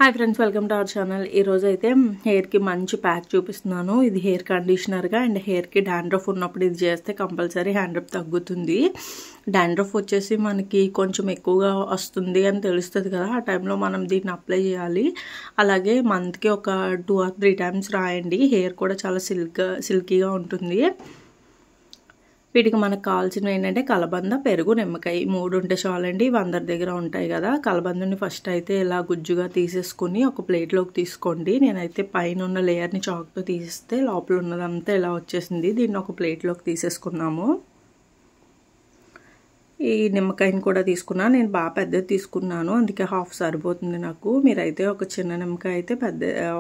Hi friends, welcome to our channel. ఈరోజు అయితే హెయిర్కి మంచి ప్యాక్ చూపిస్తున్నాను. ఇది హెయిర్ కండిషనర్గా అండ్ హెయిర్కి డాండ్రఫ్ ఉన్నప్పుడు ఇది చేస్తే కంపల్సరీ హ్యాండ్రఫ్ తగ్గుతుంది. డాండ్రఫ్ వచ్చేసి మనకి కొంచెం ఎక్కువగా వస్తుంది అని తెలుస్తుంది కదా, ఆ టైంలో మనం దీన్ని అప్లై చేయాలి. అలాగే మంత్కి ఒక 2 or 3 times రాయండి. హెయిర్ కూడా చాలా సిల్కీగా ఉంటుంది. వీటికి మనకు కావాల్సినవి ఏంటంటే కలబంద, పెరుగు, నిమ్మకాయ 3 ఉంటే చాలండి. ఇవి అందరి దగ్గర ఉంటాయి కదా. కలబందని ఫస్ట్ అయితే ఇలా గుజ్జుగా తీసేసుకుని ఒక ప్లేట్లోకి తీసుకోండి. నేనైతే పైన ఉన్న లేయర్ని చాక్తో తీసేస్తే లోపల ఉన్నదంతా ఇలా వచ్చేసింది. దీన్ని ఒక ప్లేట్లోకి తీసేసుకున్నాము. ఈ నిమ్మకాయని కూడా తీసుకున్నాను. నేను బాగా పెద్దది తీసుకున్నాను, అందుకే హాఫ్ సరిపోతుంది నాకు. మీరైతే ఒక చిన్న నిమ్మకాయ అయితే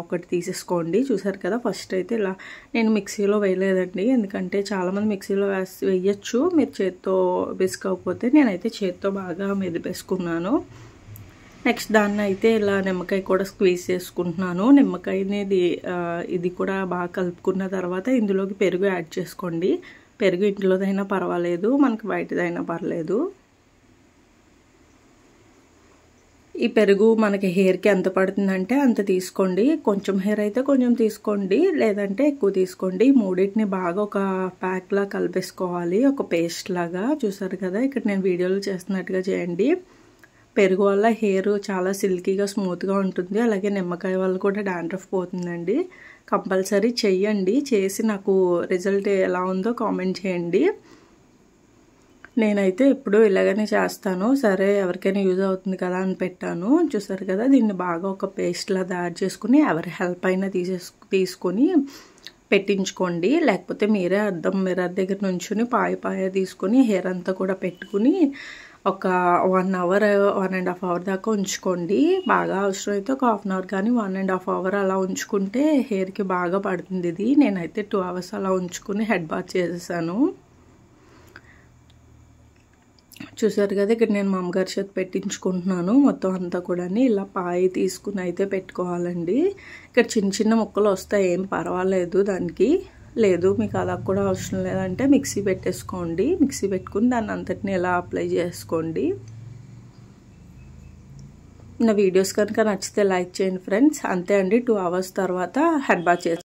ఒకటి తీసేసుకోండి. చూసారు కదా, ఫస్ట్ అయితే ఇలా నేను మిక్సీలో వేయలేదండి, ఎందుకంటే చాలామంది మిక్సీలో వేయచ్చు. మీరు చేత్తో వేసుకోకపోతే నేనైతే చేత్తో బాగా మెదిపేసుకున్నాను. నెక్స్ట్ దాన్ని అయితే ఇలా నిమ్మకాయ కూడా స్క్వీజ్ చేసుకుంటున్నాను. నిమ్మకాయని ఇది కూడా బాగా కలుపుకున్న తర్వాత ఇందులోకి పెరుగు యాడ్ చేసుకోండి. పెరుగు ఇంట్లోదైనా పర్వాలేదు, మనకి బయటదైనా పర్లేదు. ఈ పెరుగు మనకి హెయిర్కి ఎంత పడుతుందంటే అంత తీసుకోండి. కొంచెం హెయిర్ అయితే కొంచెం తీసుకోండి, లేదంటే ఎక్కువ తీసుకోండి. మూడింటిని బాగా ఒక ప్యాక్లా కలిపేసుకోవాలి, ఒక పేస్ట్ లాగా. చూసారు కదా, ఇక్కడ నేను వీడియోలో చేస్తున్నట్టుగా చేయండి. పెరుగు వల్ల హెయిర్ చాలా సిల్కీగా స్మూత్గా ఉంటుంది. అలాగే నిమ్మకాయ వల్ల కూడా డాండ్రఫ్ పోతుందండి. కంపల్సరీ చెయ్యండి. చేసి నాకు రిజల్ట్ ఎలా ఉందో కామెంట్ చేయండి. నేనైతే ఎప్పుడు ఇలాగనే చేస్తాను. సరే, ఎవరికైనా యూజ్ అవుతుంది కదా అని పెట్టాను. చూసారు కదా, దీన్ని బాగా ఒక పేస్ట్లా తయారు చేసుకుని ఎవరి హెల్ప్ అయినా తీసుకొని పెట్టించుకోండి. లేకపోతే మీరే అద్దం మిర్రర్ దగ్గర నుంచుని పాయ తీసుకొని హెయిర్ అంతా కూడా పెట్టుకుని ఒక 1 hour 1.5 hour దాకా ఉంచుకోండి. బాగా అవసరం అయితే ఒక 1/2 hour కానీ 1.5 hour అలా ఉంచుకుంటే హెయిర్కి బాగా పడుతుంది ఇది. నేనైతే 2 hours అలా ఉంచుకుని హెడ్ బాత్ చేసేసాను. చూసారు కదా, ఇక్కడ నేను మా అమ్మగారి చేత పెట్టించుకుంటున్నాను. మొత్తం అంతా కూడా ఇలా పాయి తీసుకుని అయితే పెట్టుకోవాలండి. ఇక్కడ చిన్న చిన్న ముక్కలు వస్తాయి, ఏం పర్వాలేదు దానికి. లేదు మీకు అలా కూడా అవసరం లేదంటే మిక్సీ పెట్టేసుకోండి. మిక్సీ పెట్టుకుని దాన్ని అంతటిని ఇలా అప్లై చేసుకోండి. నా వీడియోస్ కనుక నచ్చితే లైక్ చేయండి ఫ్రెండ్స్. అంతే అండి, 2 hours తర్వాత హెడ్ బాత్ చేస్తాను.